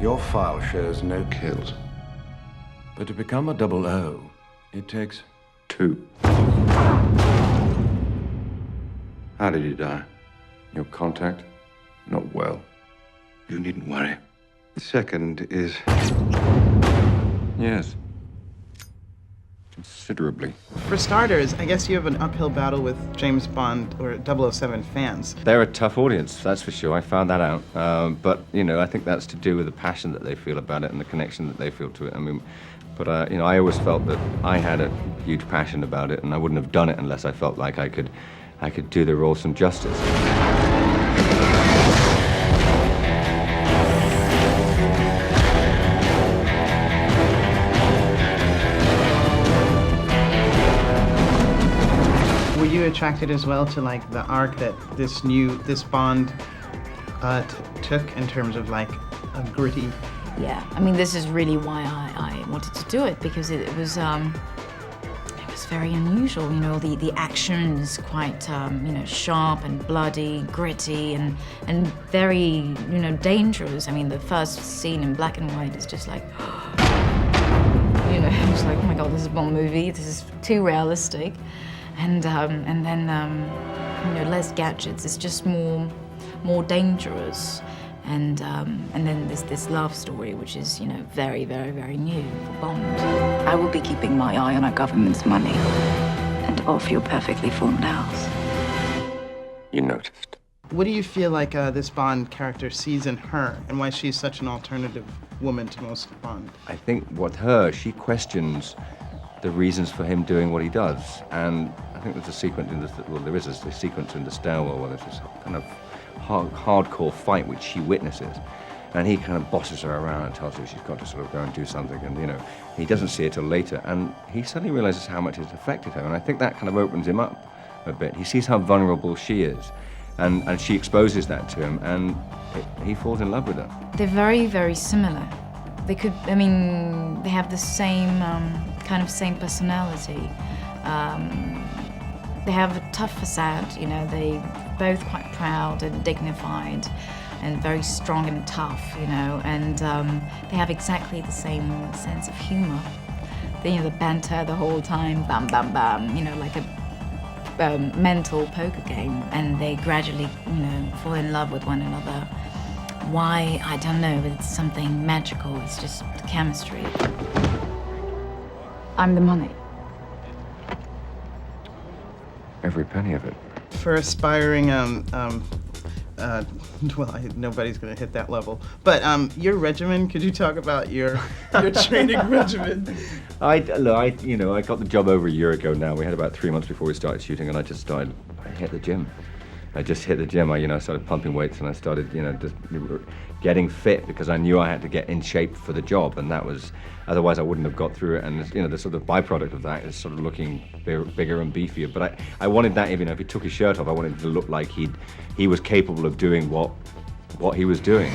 Your file shows no kills. But to become a 00, it takes 2. How did you die? Your contact? Not well. You needn't worry. The second is... Yes. Considerably. For starters, I guess you have an uphill battle with James Bond or 007 fans. They're a tough audience, that's for sure. I found that out. But, you know, I think that's to do with the passion that they feel about it and the connection that they feel to it. I mean, but, you know, I always felt that I had a huge passion about it, and I wouldn't have done it unless I felt like I could do the role some justice. Were you attracted as well to like the arc that this Bond took in terms of like a gritty? Yeah, I mean, this is really why I wanted to do it, because it was very unusual. You know, the action is quite you know, sharp and bloody, gritty, and very, you know, dangerous. I mean, the first scene in black and white is just like, you know, it's like, oh my God, this is a Bond movie. This is too realistic. And then you know, less gadgets. It's just more dangerous. And then there's this love story, which is, you know, very, very, very new for Bond. I will be keeping my eye on our government's money and off your perfectly formed house. You noticed. What do you feel like this Bond character sees in her, and why she's such an alternative woman to most Bond? I think with her, she questions the reasons for him doing what he does. And I think there's a sequence in this, well, there is a sequence in the stairwell where there's this kind of hardcore fight which she witnesses, and he kind of bosses her around and tells her she's got to sort of go and do something, and you know, he doesn't see it till later, and he suddenly realizes how much it's affected her, and I think that kind of opens him up a bit. He sees how vulnerable she is, and she exposes that to him, and he falls in love with her. They're very, very similar. They could, I mean, they have the same kind of same personality. They have a tough facade, you know, they both quite proud and dignified and very strong and tough, you know, and they have exactly the same sense of humor. You know, the banter the whole time, bam, bam, bam, you know, like a mental poker game, and they gradually, you know, fall in love with one another. Why, I don't know, but it's something magical, it's just chemistry. I'm the money. Every penny of it. For aspiring, nobody's gonna hit that level. But your regimen, could you talk about your training regimen? I got the job over a year ago now. We had about 3 months before we started shooting, and I hit the gym. I started pumping weights, and I started, you know, just getting fit, because I knew I had to get in shape for the job, and that was, otherwise I wouldn't have got through it. And you know, the sort of byproduct of that is sort of looking bigger and beefier. But I wanted that, even if he took his shirt off, I wanted him to look like he was capable of doing what he was doing.